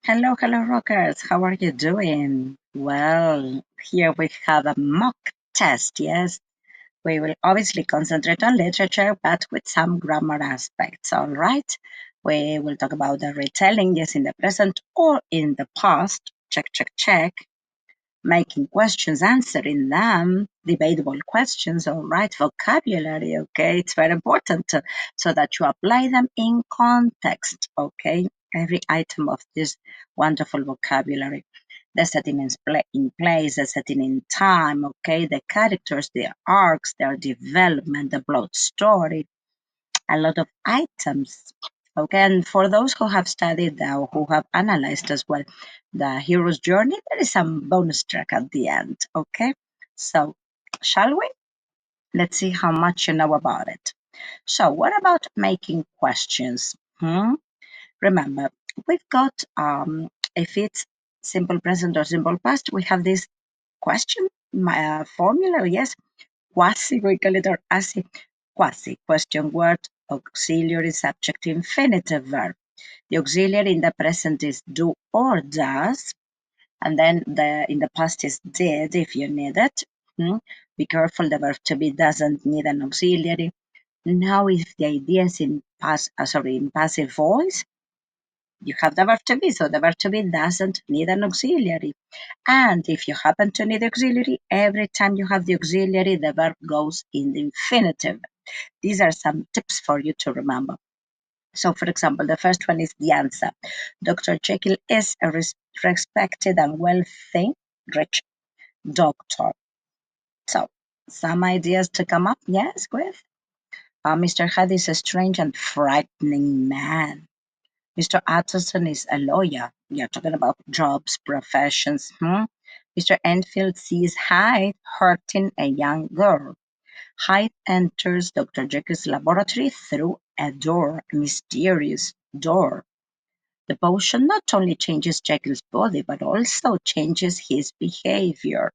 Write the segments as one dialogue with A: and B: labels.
A: Hello, hello, rockers. How are you doing? Well, here we have a mock test. Yes, we will obviously concentrate on literature, but with some grammar aspects. All right. We will talk about the retelling, yes, in the present or in the past. Check, check, check. Making questions, answering them, debatable questions, all right, vocabulary, okay, it's very important so that you apply them in context, okay, every item of this wonderful vocabulary, the setting in place, the setting in time, okay, the characters, their arcs, their development, the plot story, a lot of items. Okay, and for those who have studied or who have analyzed as well the hero's journey, there is some bonus track at the end. Okay, so shall we? Let's see how much you know about it. So, what about making questions? Remember, we've got if it's simple present or simple past, we have this question formula. Yes, quasi, we call it, or asi, quasi, question word, auxiliary subject infinitive verb. The auxiliary in the present is do or does, and then the in the past is did if you need it. Be careful, the verb to be doesn't need an auxiliary. Now, if the idea is in in passive voice, you have the verb to be, so the verb to be doesn't need an auxiliary. And if you happen to need auxiliary, every time you have the auxiliary, the verb goes in the infinitive. These are some tips for you to remember. So, for example, the first one is the answer. Dr. Jekyll is a respected and wealthy, rich doctor. So, some ideas to come up, yes, with. Mr. Hyde is a strange and frightening man. Mr. Utterson is a lawyer. We are talking about jobs, professions. Mr. Enfield sees Hyde hurting a young girl. Hyde enters Dr. Jekyll's laboratory through a door, a mysterious door. The potion not only changes Jekyll's body, but also changes his behavior.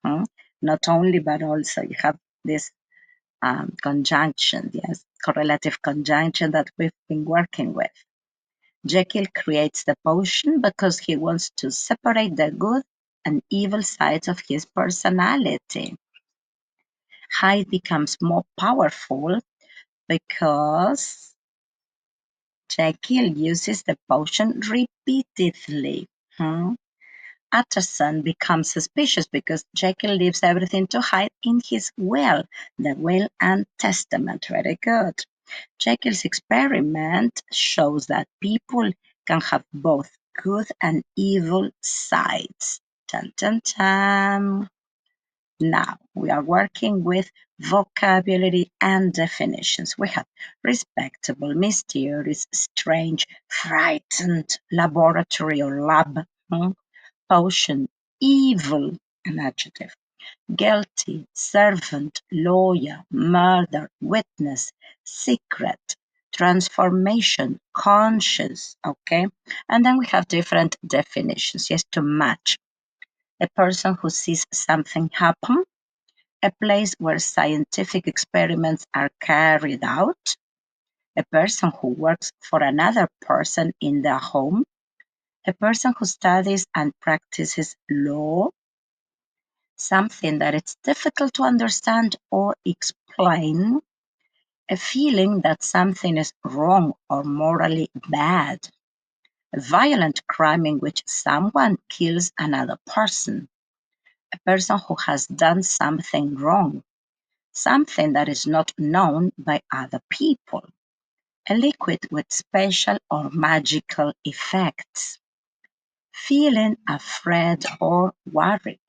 A: Not only, but also you have this conjunction, yes, correlative conjunction that we've been working with. Jekyll creates the potion because he wants to separate the good and evil sides of his personality. Hyde becomes more powerful because Jekyll uses the potion repeatedly. Utterson becomes suspicious because Jekyll leaves everything to Hyde in his will, the will and testament. Very good. Jekyll's experiment shows that people can have both good and evil sides. Dun, dun, dun. Now we are working with vocabulary and definitions. We have respectable, mysterious, strange, frightened, laboratory or lab, potion, evil, an adjective, guilty, servant, lawyer, murder, witness, secret, transformation, conscious, okay? And then we have different definitions, yes, to match. A person who sees something happen, a place where scientific experiments are carried out, a person who works for another person in their home, a person who studies and practices law, something that it's difficult to understand or explain, a feeling that something is wrong or morally bad, a violent crime in which someone kills another person, a person who has done something wrong, something that is not known by other people, a liquid with special or magical effects, feeling afraid or worried,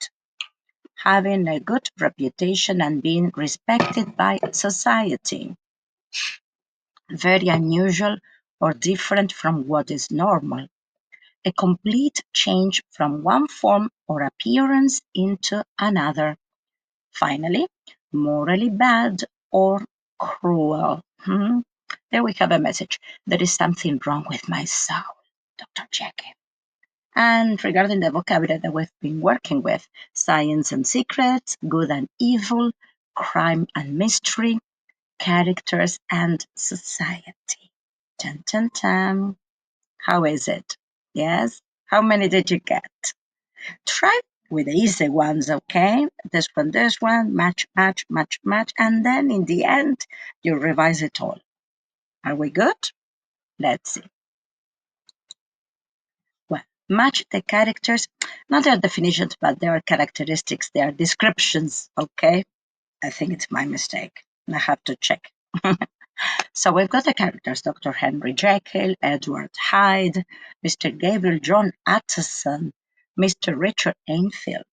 A: having a good reputation and being respected by society, very unusual or different from what is normal, a complete change from one form or appearance into another. Finally, morally bad or cruel. There we have a message. There is something wrong with my soul, Dr. Jekyll. And regarding the vocabulary that we've been working with, science and secrets, good and evil, crime and mystery, characters and society. Tan, tan, tan. How is it? Yes? How many did you get? Try with the easy ones, okay? This one, match, match, match, match, and then in the end, you revise it all. Are we good? Let's see. Well, match the characters, not their definitions, but their characteristics, their descriptions, okay? I think it's my mistake. I have to check. So we've got the characters: Dr. Henry Jekyll, Edward Hyde, Mr. Gabriel John Utterson, Mr. Richard Enfield,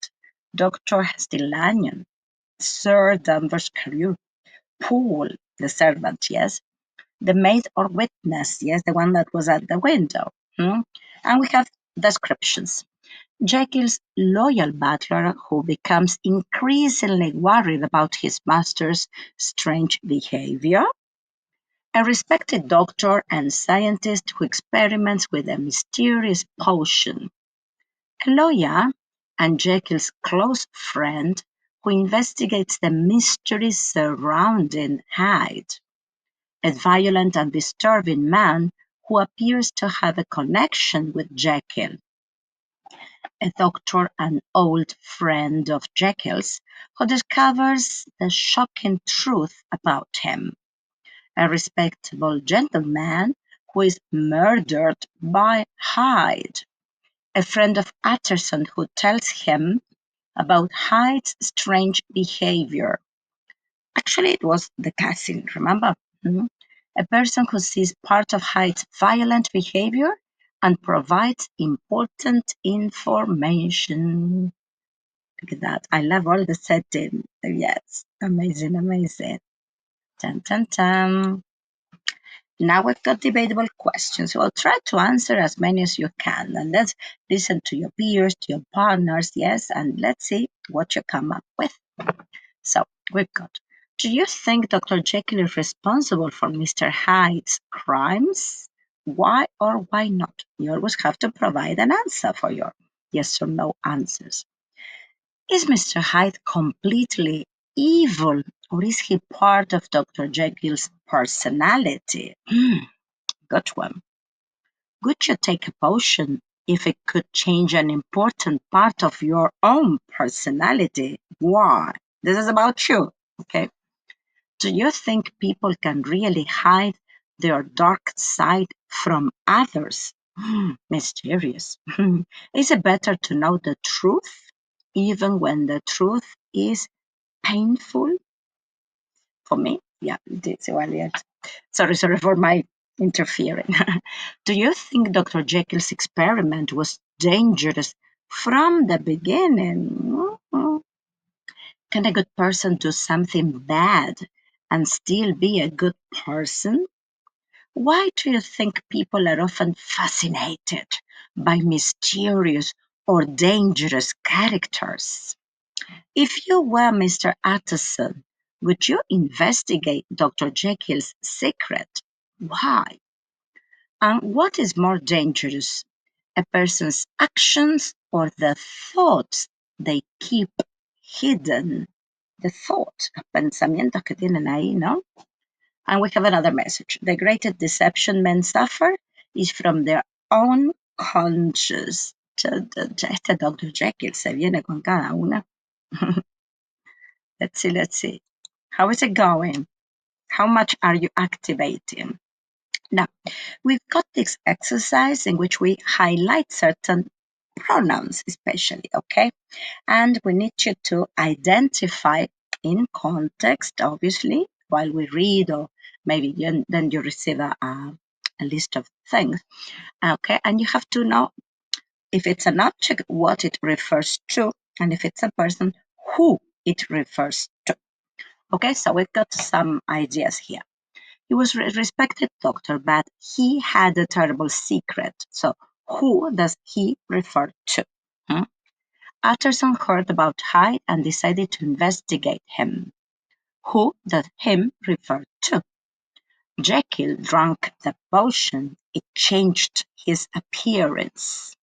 A: Dr. Hasty Lanyon, Sir Danvers Carew, Poole, the servant, yes, the maid or witness, yes, the one that was at the window. And we have descriptions. Jekyll's loyal butler who becomes increasingly worried about his master's strange behavior. A respected doctor and scientist who experiments with a mysterious potion. A lawyer and Jekyll's close friend who investigates the mysteries surrounding Hyde. A violent and disturbing man who appears to have a connection with Jekyll. A doctor and old friend of Jekyll's who discovers the shocking truth about him. A respectable gentleman who is murdered by Hyde. A friend of Utterson who tells him about Hyde's strange behavior. Actually, it was the cousin, remember? A person who sees part of Hyde's violent behavior and provides important information. Look at that. I love all the setting. Yes, amazing, amazing. Dun, dun, dun. Now we've got debatable questions. Well, try to answer as many as you can. And let's listen to your peers, to your partners, yes, and let's see what you come up with. So we've got, do you think Dr. Jekyll is responsible for Mr. Hyde's crimes? Why or why not? You always have to provide an answer for your yes or no answers. Is Mr. Hyde completely evil, or is he part of Dr. Jekyll's personality? Good one. Would you take a potion if it could change an important part of your own personality? Why? This is about you, okay? Do you think people can really hide their dark side from others? Mysterious. Is it better to know the truth, even when the truth is painful? For me, yeah, it's Elliot. Sorry for my interfering. Do you think Dr. Jekyll's experiment was dangerous from the beginning? Can a good person do something bad and still be a good person? Why do you think people are often fascinated by mysterious or dangerous characters? If you were Mr. Utterson, would you investigate Dr. Jekyll's secret? Why? And what is more dangerous, a person's actions or the thoughts they keep hidden? The thoughts, los pensamientos que tienen ahí, ¿no? And we have another message. The greatest deception men suffer is from their own conscience. Este Dr. Jekyll se viene con cada una. Let's see. How is it going? How much are you activating? Now, we've got this exercise in which we highlight certain pronouns, especially, okay? And we need you to identify in context, obviously, while we read, or maybe then you receive a list of things, okay? And you have to know if it's an object, what it refers to, and if it's a person, who it refers to. Okay, so we've got some ideas here. He was a respected doctor, but he had a terrible secret. So who does he refer to? Utterson heard about Hyde and decided to investigate him. Who does him refer to? Jekyll drank the potion. It changed his appearance.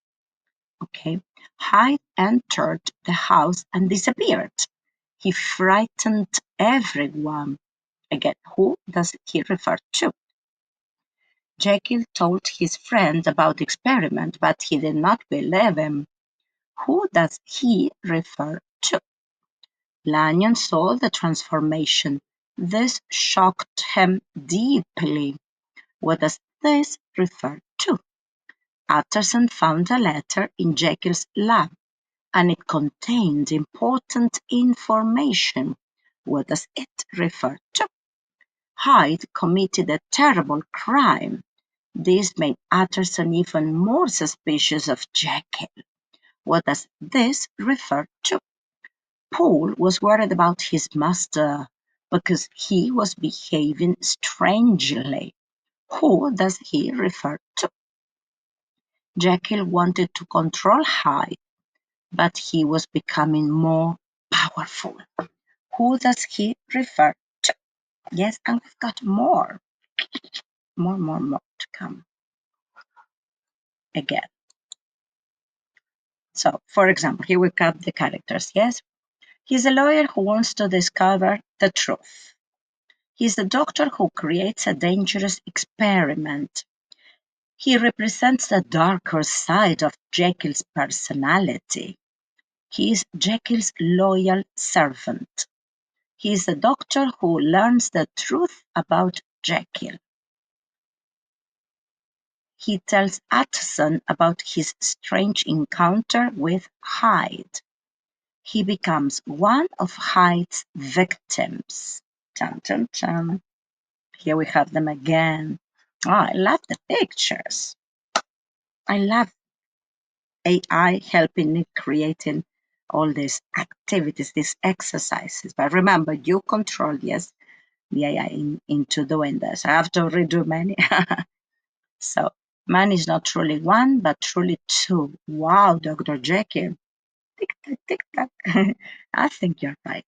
A: Okay. Hyde entered the house and disappeared. He frightened everyone. Again, who does he refer to? Jekyll told his friend about the experiment, but he did not believe him. Who does he refer to? Lanyon saw the transformation. This shocked him deeply. What does this refer to? Utterson found a letter in Jekyll's lab, and it contained important information. What does it refer to? Hyde committed a terrible crime. This made Utterson even more suspicious of Jekyll. What does this refer to? Paul was worried about his master because he was behaving strangely. Who does he refer to? Jekyll wanted to control Hyde, but he was becoming more powerful. Who does he refer to? Yes, and we've got more to come again. So, for example, here we got the characters, yes? He's a lawyer who wants to discover the truth. He's a doctor who creates a dangerous experiment. He represents the darker side of Jekyll's personality. He is Jekyll's loyal servant. He is a doctor who learns the truth about Jekyll. He tells Utterson about his strange encounter with Hyde. He becomes one of Hyde's victims. Dun, dun, dun. Here we have them again. Oh, I love the pictures. I love AI helping me creating all these activities, these exercises. But remember, you control, yes, the AI into doing this. I have to redo many. So man is not truly one, but truly two. Wow, Dr. Jekyll. Tick tock, tick tock. I think you're right.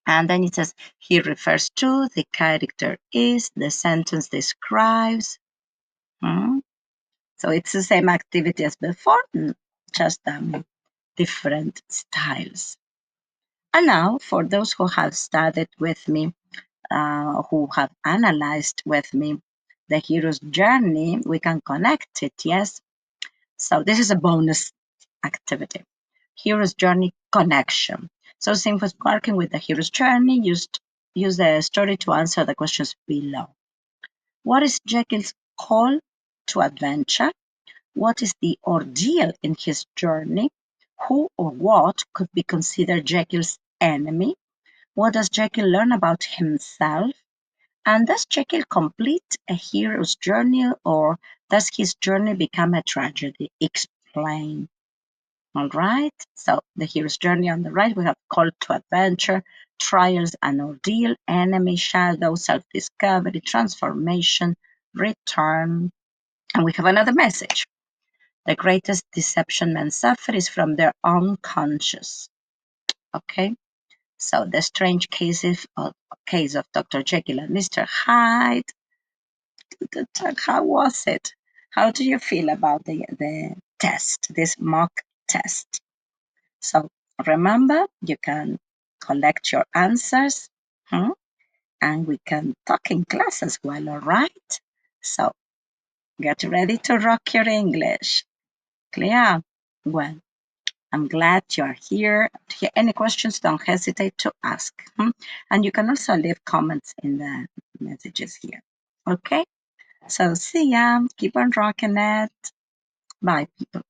A: And then it says, he refers to, the character is, the sentence describes. Hmm? So it's the same activity as before, just different styles. And now, for those who have studied with me, who have analyzed with me the hero's journey, we can connect it, yes? So this is a bonus activity. Hero's journey connection. So since we're working with the hero's journey, use the story to answer the questions below. What is Jekyll's call to adventure? What is the ordeal in his journey? Who or what could be considered Jekyll's enemy? What does Jekyll learn about himself? And does Jekyll complete a hero's journey, or does his journey become a tragedy? Explain. All right, so the hero's journey on the right, we have call to adventure, trials and ordeal, enemy, shadow, self-discovery, transformation, return. And we have another message. The greatest deception men suffer is from their unconscious. Okay, so the strange case of Dr. Jekyll and Mr. Hyde. How was it? How do you feel about the test, this mock test? So remember, you can collect your answers, and we can talk in class as well, all right? So get ready to rock your English. Clear? Well, I'm glad you're here. If you have any questions, don't hesitate to ask. And you can also leave comments in the messages here. Okay? So see ya. Keep on rocking it. Bye, people.